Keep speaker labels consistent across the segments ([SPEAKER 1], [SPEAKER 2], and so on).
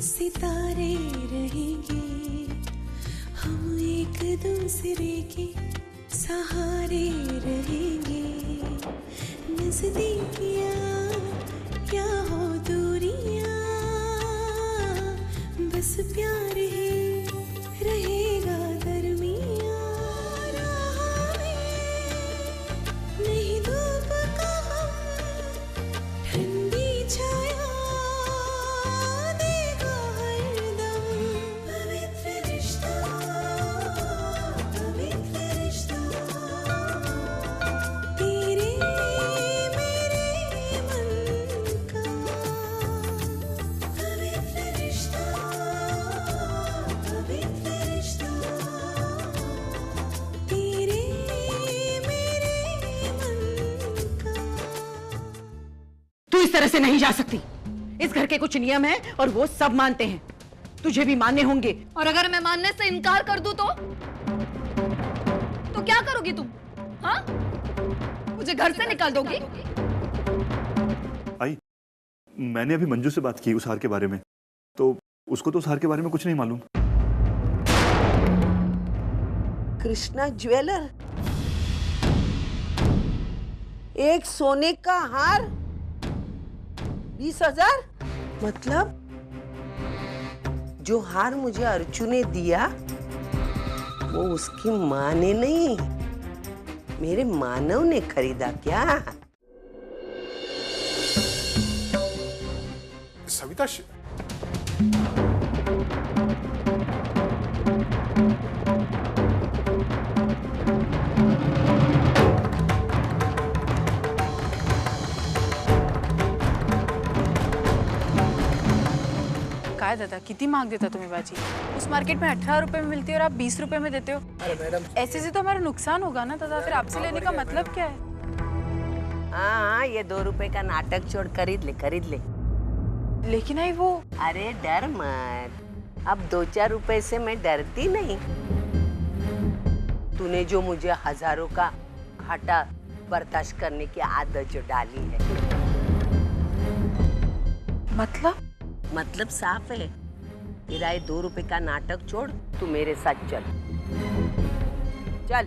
[SPEAKER 1] सितारे रहेंगे, हम एक दूसरे के सहारे रहेंगे। नजदीकियाँ क्या हो दूरियाँ, बस प्यार ही रहेगा दरमियाँ। राह में नहीं धूप का हम, ठंडी छाया देगा हरदम। पवित्र रिश्ता, पवित्र रिश्ता, तेरे मेरे मन का। पवित्र रिश्ता, पवित्र रिश्ता, तेरे मेरे मन का।
[SPEAKER 2] तू इस तरह से नहीं जा सकती। इस घर के कुछ नियम हैं और वो सब मानते हैं, तुझे भी मानने होंगे।
[SPEAKER 3] और अगर मैं मानने से इनकार कर दूं तो क्या करोगी तुम? हाँ, मुझे घर से निकाल दोगी?
[SPEAKER 4] आई, मैंने अभी मंजू से बात की उस हार के बारे में, तो उसको तो उस हार के बारे में कुछ नहीं मालूम।
[SPEAKER 5] कृष्णा ज्वेलर, एक सोने का हार 20,000? मतलब जो हार मुझे अर्चू ने दिया वो उसकी माँ ने नहीं, मेरे मानव ने खरीदा क्या?
[SPEAKER 6] सविता
[SPEAKER 7] काय दादा, किती महाग देता तुम्ही भाजी? उस मार्केट में 18 रुपए में मिलती है और आप 20 रुपए में देते हो।
[SPEAKER 6] अरे मैडम,
[SPEAKER 7] ऐसे से तो हमारा नुकसान होगा ना दादा, फिर आपसे लेने का मतलब क्या है?
[SPEAKER 5] हाँ, ये 2 रुपए का नाटक छोड़ खरीद ले, खरीद ले।
[SPEAKER 7] लेकिन आई वो,
[SPEAKER 5] अरे डर मत, अब 2-4 रुपए से मैं डरती नहीं। तूने जो मुझे हजारों का घाटा बर्दाश्त करने की आदत जो डाली है। मतलब साफ है, तेरा ये 2 रुपए का नाटक छोड़, तू मेरे साथ चल। चल।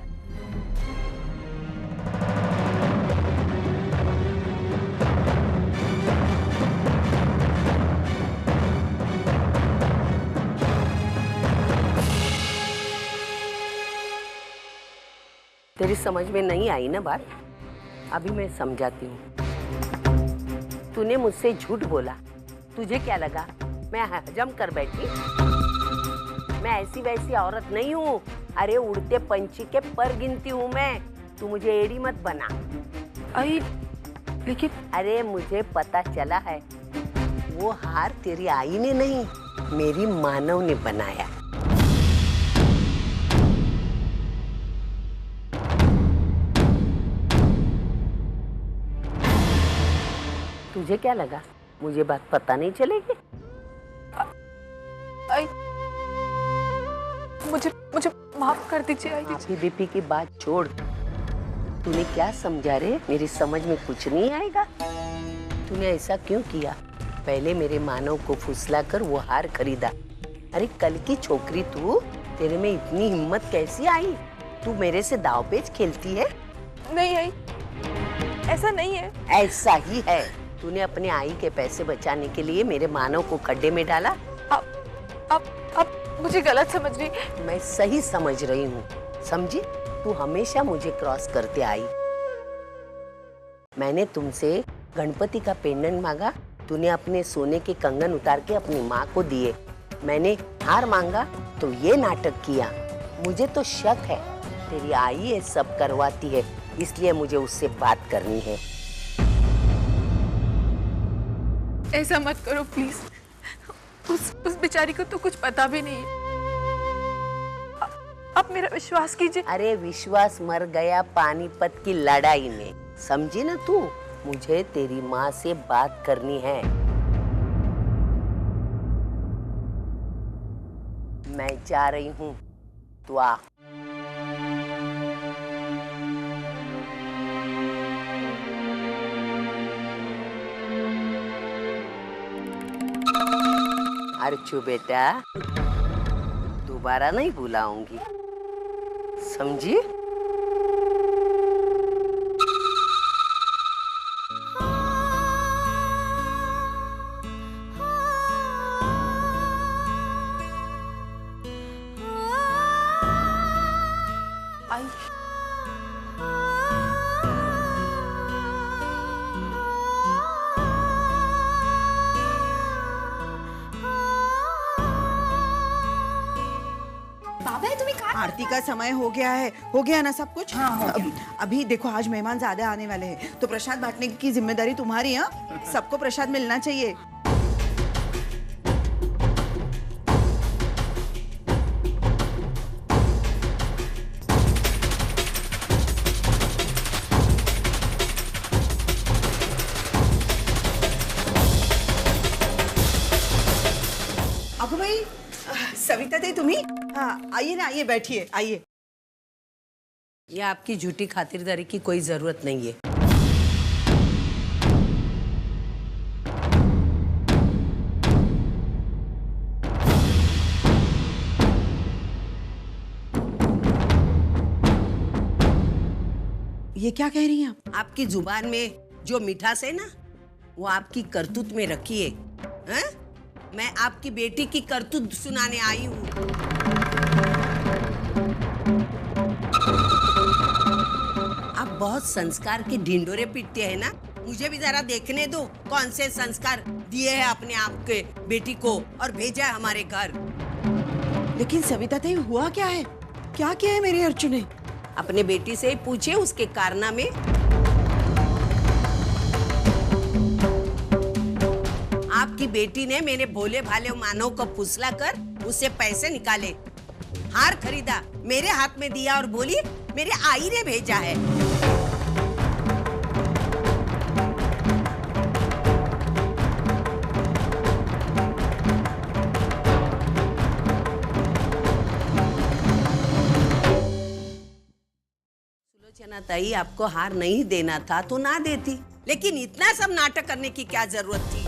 [SPEAKER 5] तेरी समझ में नहीं आई ना बात? अभी मैं समझाती हूँ। तूने मुझसे झूठ बोला, तुझे क्या लगा मैं हजम कर बैठी? मैं ऐसी वैसी औरत नहीं हूँ। अरे उड़ते पंछी के पर गिनती हूँ मैं। तू मुझे एड़ी मत बना।
[SPEAKER 7] आई लेकिन,
[SPEAKER 5] अरे मुझे पता चला है, वो हार तेरी आई ने नहीं, मेरी मानव ने बनाया। तुझे क्या लगा मुझे बात पता नहीं चलेगी?
[SPEAKER 7] आई मुझे माफ कर दीजिए। आई
[SPEAKER 5] माफी बीपी की बात छोड़। तूने क्या समझा रे? मेरी समझ में कुछ नहीं आएगा। तूने ऐसा क्यों किया? पहले मेरे मानव को फुसला कर वो हार खरीदा। अरे कल की छोकरी तू, तेरे में इतनी हिम्मत कैसी आई? तू मेरे से दावपेच खेलती है?
[SPEAKER 7] नहीं आई, ऐसा नहीं है।
[SPEAKER 5] ऐसा ही है। तूने अपने आई के पैसे बचाने के लिए मेरे मानव को खड्डे में डाला।
[SPEAKER 7] अब मुझे गलत समझ रही।
[SPEAKER 5] मैं सही समझ रही हूँ, समझी? तू हमेशा मुझे क्रॉस करते आई। मैंने तुमसे गणपति का पेंडेंट मांगा, तूने अपने सोने के कंगन उतार के अपनी माँ को दिए। मैंने हार मांगा तो ये नाटक किया। मुझे तो शक है तेरी आई ये सब करवाती है, इसलिए मुझे उससे बात करनी है।
[SPEAKER 7] ऐसा मत करो प्लीज। उस बेचारी को तो कुछ पता भी नहीं है। आप मेरा विश्वास कीजिए।
[SPEAKER 5] अरे विश्वास मर गया पानीपत की लड़ाई में, समझी ना तू? मुझे तेरी माँ से बात करनी है। मैं जा रही हूँ, तू आ। अर्चू बेटा, दोबारा नहीं बुलाऊंगी, समझी? आई
[SPEAKER 3] बाबा है तुम्हें कहा?
[SPEAKER 2] आरती का समय हो गया है, हो गया ना सब कुछ? हाँ, हो गया। अभी देखो आज मेहमान ज्यादा आने वाले हैं, तो प्रसाद बांटने की जिम्मेदारी तुम्हारी है। सबको प्रसाद मिलना चाहिए। अब भाई सविता दी तुम्ही? हाँ आइए ना, आइए बैठिए, आइए।
[SPEAKER 5] ये आपकी झूठी खातिरदारी की कोई जरूरत नहीं है।
[SPEAKER 2] ये क्या कह रही हैं आप?
[SPEAKER 5] आपकी जुबान में जो मिठास है ना, वो आपकी करतूत में रखी है, हैं? मैं आपकी बेटी की करतूत सुनाने आई हूँ। आप बहुत संस्कार के ढिंडोरे पीटते हैं ना, मुझे भी जरा देखने दो कौन से संस्कार दिए हैं अपने आप के बेटी को और भेजा है हमारे घर।
[SPEAKER 2] लेकिन सविता दी हुआ क्या है? क्या किया है मेरे अर्चू ने?
[SPEAKER 5] अपने बेटी से ही पूछे उसके कारनामे। आपकी बेटी ने मेरे भोले भाले मानव को फुसला कर उससे पैसे निकाले, हार खरीदा, मेरे हाथ में दिया और बोली मेरे आई ने भेजा है। सुलोचना ताई, आपको हार नहीं देना था तो ना देती, लेकिन इतना सब नाटक करने की क्या जरूरत थी?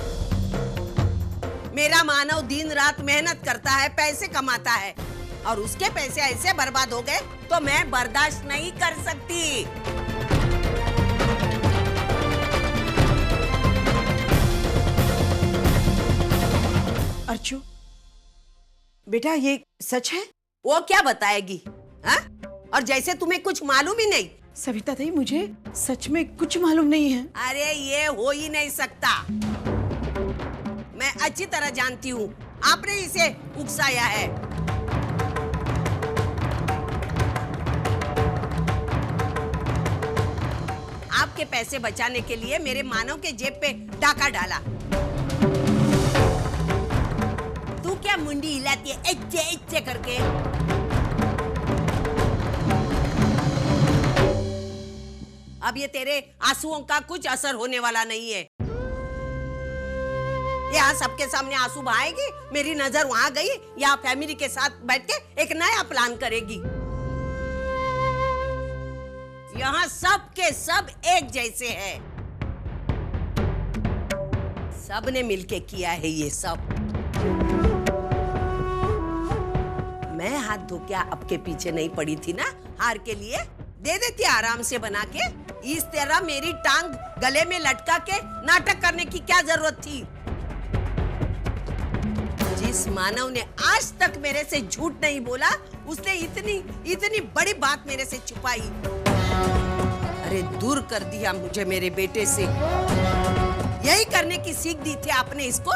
[SPEAKER 5] मेरा मानव दिन रात मेहनत करता है, पैसे कमाता है, और उसके पैसे ऐसे बर्बाद हो गए तो मैं बर्दाश्त नहीं कर सकती।
[SPEAKER 2] अर्चू बेटा, ये सच है?
[SPEAKER 5] वो क्या बताएगी? हाँ? और जैसे तुम्हें कुछ मालूम ही नहीं।
[SPEAKER 2] सविता दी, मुझे सच में कुछ मालूम नहीं है।
[SPEAKER 5] अरे ये हो ही नहीं सकता, मैं अच्छी तरह जानती हूँ, आपने इसे उकसाया है। आपके पैसे बचाने के लिए मेरे मानव के जेब पे डाका डाला। तू क्या मुंडी हिलाती है इच्चे इच्चे करके? अब ये तेरे आंसुओं का कुछ असर होने वाला नहीं है। यहाँ सबके सामने आंसू बहाएगी, मेरी नजर वहां गई, यहाँ फैमिली के साथ बैठ के एक नया प्लान करेगी। यहाँ सब के सब एक जैसे हैं, सब ने मिलके किया है ये सब। मैं हाथ धो के आपके पीछे नहीं पड़ी थी ना, हार के लिए दे देती आराम से बना के। इस तरह मेरी टांग गले में लटका के नाटक करने की क्या जरूरत थी? जिस मानव ने आज तक मेरे से झूठ नहीं बोला, उसने इतनी बड़ी बात मेरे से छुपाई। अरे दूर कर दिया मुझे मेरे बेटे से। यही करने की सीख दी थी आपने इसको?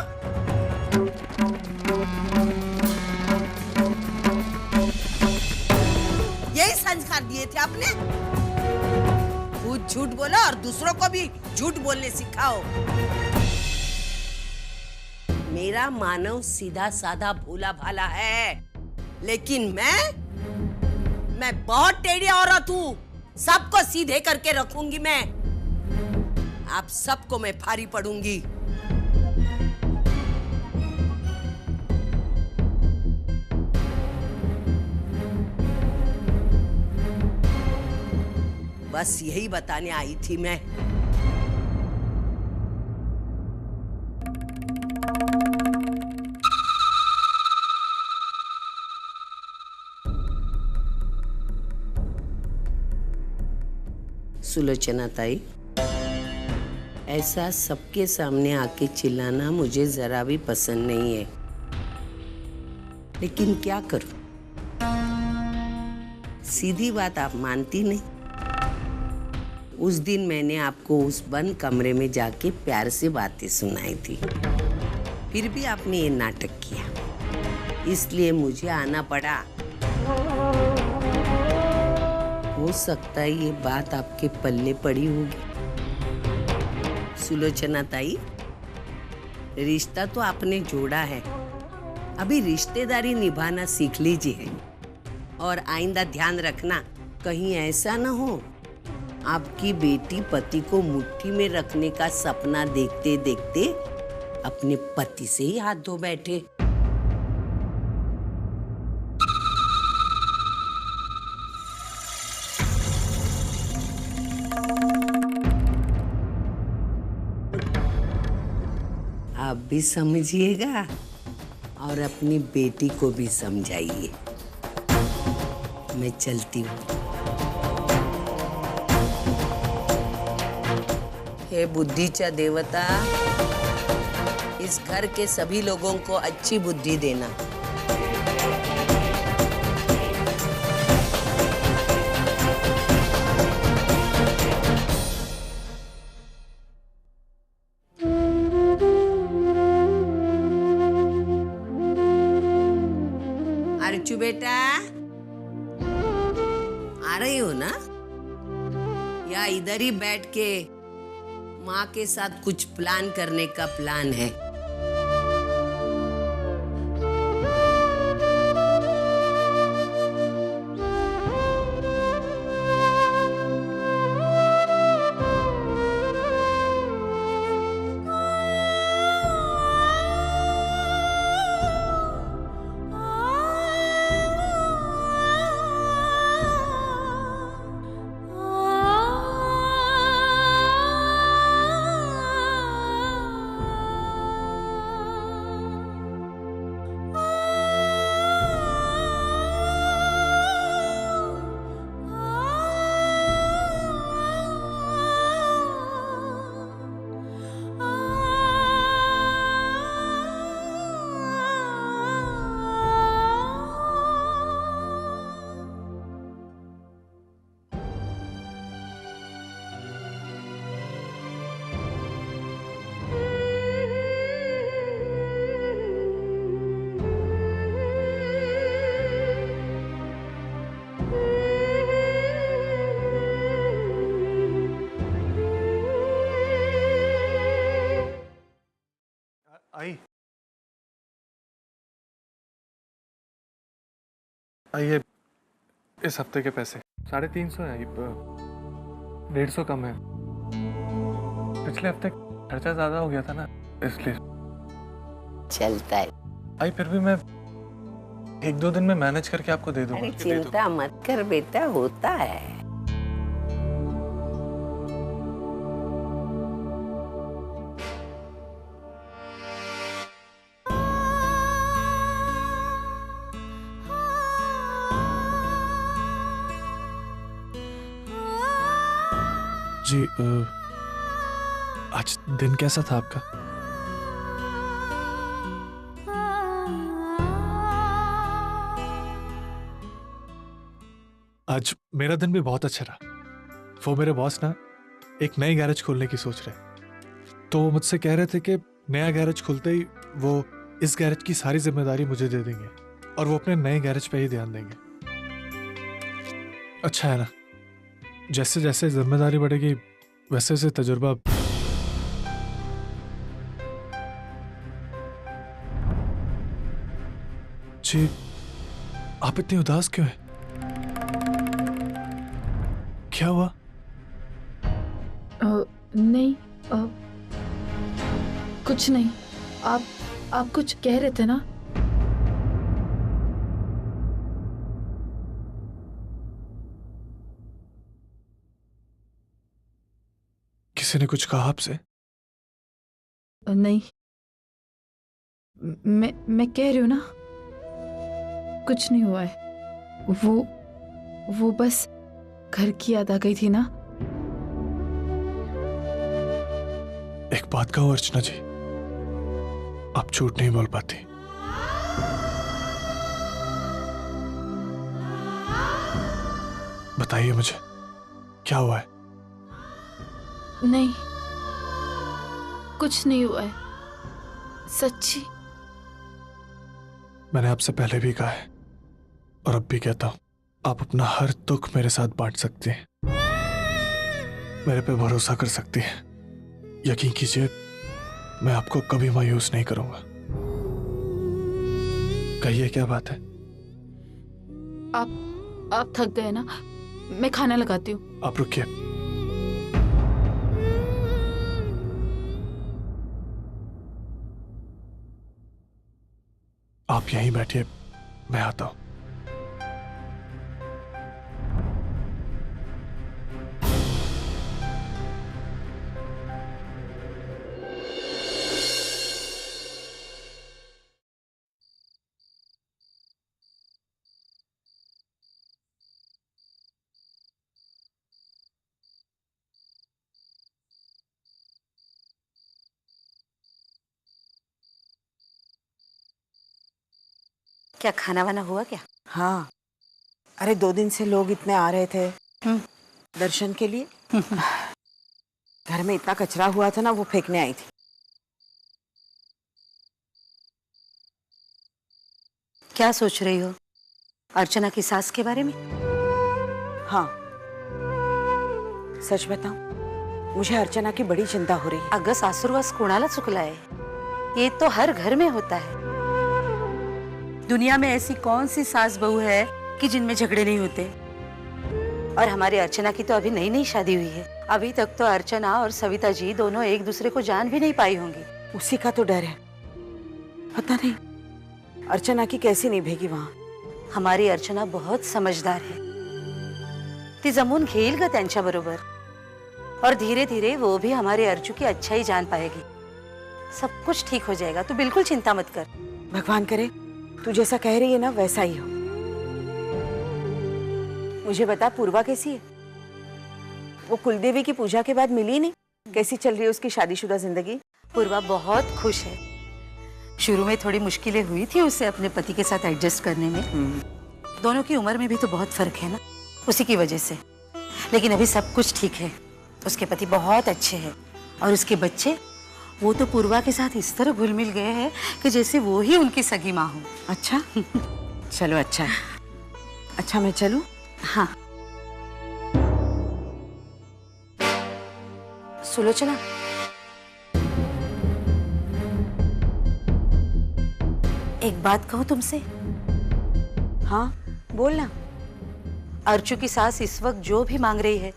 [SPEAKER 5] यही संस्कार दिए थे आपने? खुद झूठ बोलो और दूसरों को भी झूठ बोलने सिखाओ। मेरा मानव सीधा साधा भोला भाला है, लेकिन मैं बहुत टेढ़ी औरत हूँ। सबको सीधे करके रखूंगी मैं। आप सबको मैं भारी पड़ूंगी। बस यही बताने आई थी मैं। सुलोचना ताई, ऐसा सबके सामने आके चिल्लाना मुझे जरा भी पसंद नहीं है, लेकिन क्या करूं? सीधी बात आप मानती नहीं। उस दिन मैंने आपको उस बंद कमरे में जाके प्यार से बातें सुनाई थी, फिर भी आपने ये नाटक किया, इसलिए मुझे आना पड़ा। हो सकता है ये बात आपके पल्ले पड़ी होगी। सुलोचना ताई, रिश्ता तो आपने जोड़ा है, अभी रिश्तेदारी निभाना सीख लीजिए। और आइंदा ध्यान रखना, कहीं ऐसा ना हो आपकी बेटी पति को मुट्ठी में रखने का सपना देखते देखते अपने पति से ही हाथ धो बैठे। आप भी समझिएगा और अपनी बेटी को भी समझाइए। मैं चलती हूँ। हे बुद्धिचा देवता, इस घर के सभी लोगों को अच्छी बुद्धि देना। अर्चू बेटा, आ रही हो ना? या इधर ही बैठ के माँ के साथ कुछ प्लान करने का प्लान है?
[SPEAKER 6] आइए, इस हफ्ते के पैसे 350 है, 150 कम है। पिछले हफ्ते खर्चा ज्यादा हो गया था ना, इसलिए।
[SPEAKER 5] चलता है।
[SPEAKER 6] आई, फिर भी मैं 1-2 दिन में मैनेज करके आपको दे दूंगा।
[SPEAKER 5] अरे चिंता मत कर बेटा, होता है।
[SPEAKER 6] जी, आज दिन कैसा था आपका? आज मेरा दिन भी बहुत अच्छा रहा। वो मेरे बॉस ना एक नई गैरेज खोलने की सोच रहे, तो वो मुझसे कह रहे थे कि नया गैरेज खुलते ही वो इस गैरेज की सारी जिम्मेदारी मुझे दे देंगे और वो अपने नए गैरेज पे ही ध्यान देंगे। अच्छा है ना, जैसे जैसे जिम्मेदारी बढ़ेगी वैसे वैसे तजुर्बा। जी, आप इतनी उदास क्यों हैं? क्या हुआ?
[SPEAKER 7] नहीं, कुछ नहीं। आप कुछ कह रहे थे ना?
[SPEAKER 6] किसी ने कुछ कहा आपसे?
[SPEAKER 7] नहीं, मैं कह रही हूँ ना, कुछ नहीं हुआ है। वो बस घर की याद आ गई थी ना,
[SPEAKER 6] एक बात कहूं अर्चना जी, आप झूठ नहीं बोल पाती। बताइए मुझे क्या हुआ है?
[SPEAKER 7] नहीं, कुछ नहीं हुआ है, सच्ची।
[SPEAKER 6] मैंने आपसे पहले भी कहा है और अब भी कहता हूं, आप अपना हर दुख मेरे साथ बांट सकती हैं, मेरे पे भरोसा कर सकती हैं। यकीन कीजिए, मैं आपको कभी मायूस नहीं करूंगा। कहिए क्या बात है?
[SPEAKER 7] आप थक गए ना, मैं खाना लगाती हूँ।
[SPEAKER 6] आप रुकिए। आप यहीं बैठिए, मैं आता हूं।
[SPEAKER 5] क्या खाना वाना हुआ क्या?
[SPEAKER 2] हाँ, अरे 2 दिन से लोग इतने आ रहे थे दर्शन के लिए। घर में इतना कचरा हुआ था ना, वो फेंकने आई थी।
[SPEAKER 5] क्या सोच रही हो? अर्चना की सास के बारे में?
[SPEAKER 2] हाँ, सच बताऊं, मुझे अर्चना की बड़ी चिंता हो रही है।
[SPEAKER 5] अगं सासुरवास कोणाला चुकला है? ये तो हर घर में होता है। दुनिया में ऐसी कौन सी सास बहू है कि जिनमें झगड़े नहीं होते? और हमारी अर्चना की तो अभी नई नई शादी हुई है। अभी तक तो अर्चना और सविता जी दोनों एक दूसरे को जान भी नहीं पाई होंगी।
[SPEAKER 2] उसी का तो डर है। पता नहीं अर्चना की कैसी निभेगी वहां।
[SPEAKER 5] हमारी अर्चना बहुत समझदार है। ती जमून घेईल ग त्यांच्या बरोबर, और धीरे धीरे वो भी हमारे अर्जू की अच्छा ही जान पाएगी। सब कुछ ठीक हो जाएगा, तू बिल्कुल चिंता मत कर।
[SPEAKER 2] भगवान करे तू जैसा कह रही है ना वैसा ही हो। मुझे बता, पूर्वा कैसी है? वो कुलदेवी की पूजा के बाद मिली नहीं। कैसी चल रही है उसकी शादीशुदा जिंदगी?
[SPEAKER 5] पूर्वा बहुत खुश है। शुरू में थोड़ी मुश्किलें हुई थी उसे अपने पति के साथ एडजस्ट करने में। दोनों की उम्र में भी तो बहुत फर्क है ना, उसी की वजह से। लेकिन अभी सब कुछ ठीक है। उसके पति बहुत अच्छे हैं और उसके बच्चे, वो तो पूर्वा के साथ इस तरह घुल मिल गए हैं कि जैसे वो ही उनकी सगी माँ हो।
[SPEAKER 2] अच्छा चलो, अच्छा है। अच्छा मैं चलूं?
[SPEAKER 5] हाँ, सुलोचना, एक बात कहूँ तुमसे?
[SPEAKER 2] हाँ बोलना।
[SPEAKER 5] अर्चू की सास इस वक्त जो भी मांग रही है,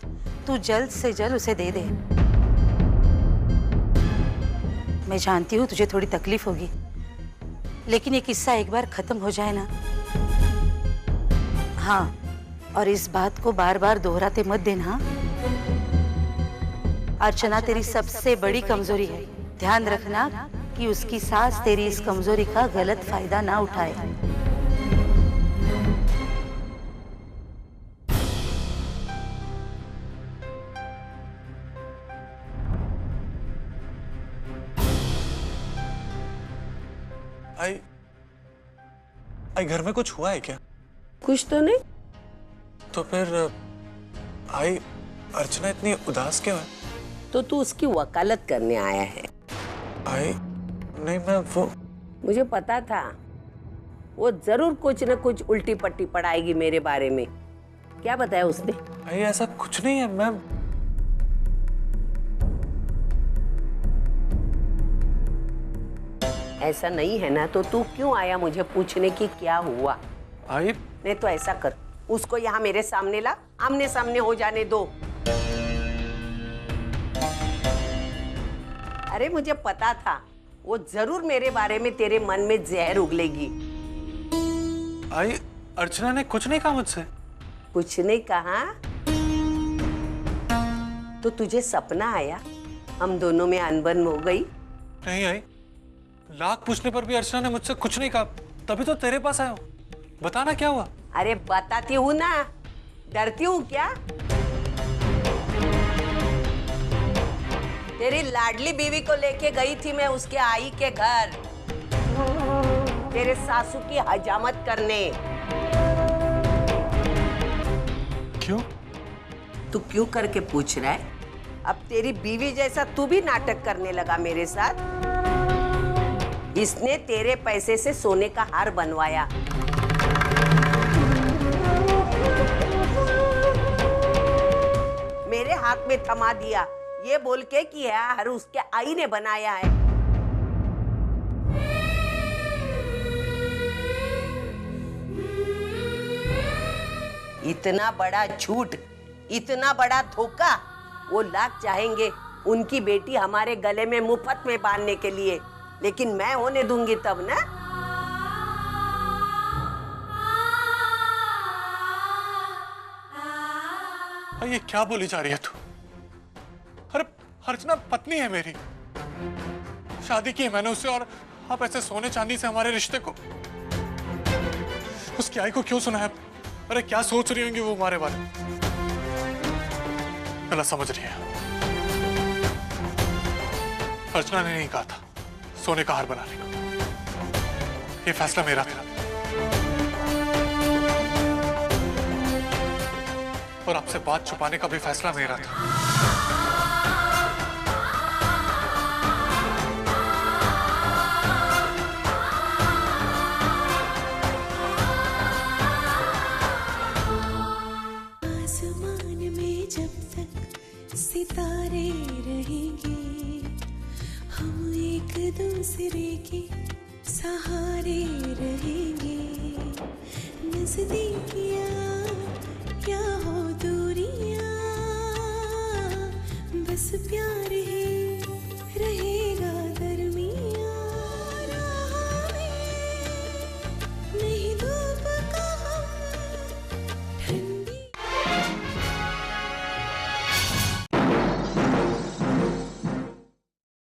[SPEAKER 5] तू जल्द से जल्द उसे दे दे। मैं जानती हूँ तुझे थोड़ी तकलीफ होगी, लेकिन ये किस्सा एक बार खत्म हो जाए ना। हाँ, और इस बात को बार बार दोहराते मत देना। अर्चना तेरी सबसे बड़ी कमजोरी है। ध्यान रखना कि उसकी सास तेरी इस कमजोरी का गलत फायदा ना उठाए।
[SPEAKER 6] आई घर में कुछ हुआ है क्या?
[SPEAKER 5] कुछ तो नहीं।
[SPEAKER 6] तो फिर आई अर्चना इतनी उदास क्यों है?
[SPEAKER 5] तो तू उसकी वकालत करने आया है?
[SPEAKER 6] आई नहीं, मैं वो
[SPEAKER 5] मुझे पता था वो जरूर कुछ न कुछ उल्टी पट्टी पढ़ाएगी मेरे बारे में। क्या बताया उसने?
[SPEAKER 6] आई ऐसा कुछ नहीं है। मैं
[SPEAKER 5] ऐसा नहीं है ना, तो तू क्यों आया मुझे पूछने की क्या हुआ?
[SPEAKER 6] आई
[SPEAKER 5] नहीं तो ऐसा कर, उसको यहाँ मेरे सामने ला, आमने सामने हो जाने दो। अरे मुझे पता था वो जरूर मेरे बारे में तेरे मन में जहर उगलेगी।
[SPEAKER 6] आई अर्चना ने कुछ नहीं कहा मुझसे।
[SPEAKER 5] कुछ नहीं कहा? तो तुझे सपना आया हम दोनों में अनबन हो गई?
[SPEAKER 6] नहीं आई, लाख पूछने पर भी अर्चना ने मुझसे कुछ नहीं कहा, तभी तो तेरे पास आया हूं। बताना क्या हुआ?
[SPEAKER 5] अरे बताती हूँ ना, डरती हूँ क्या? तेरी लाडली बीवी को लेके गई थी मैं उसके आई के घर, तेरे सासू की हजामत करने।
[SPEAKER 6] क्यों?
[SPEAKER 5] तू क्यों करके पूछ रहा है? अब तेरी बीवी जैसा तू भी नाटक करने लगा मेरे साथ। इसने तेरे पैसे से सोने का हार बनवाया। मेरे हाथ में थमा दिया, ये बोल के कि यार उसके आई ने बनाया है। इतना बड़ा झूठ, इतना बड़ा धोखा, वो लाख चाहेंगे उनकी बेटी हमारे गले में मुफ्त में बांधने के लिए, लेकिन मैं होने दूंगी तब ना।
[SPEAKER 6] ये क्या बोली जा रही है तू? अरे अर्चना पत्नी है मेरी, शादी की है मैंने उससे, और आप ऐसे सोने चांदी से हमारे रिश्ते को, उसकी आई को क्यों सुनाया? अरे क्या सोच रही होंगी वो हमारे बारे में? गलत समझ रही है। अर्चना ने नहीं कहा था सोने का हार बनाने को, ये फैसला मेरा था और आपसे बात छुपाने का भी फैसला मेरा था।
[SPEAKER 1] आसमान में जब तक सितारे रहेंगे, हम एक दूसरे के सहारे रहेंगे। नजदीकियां क्या हो दूरियां, बस प्यार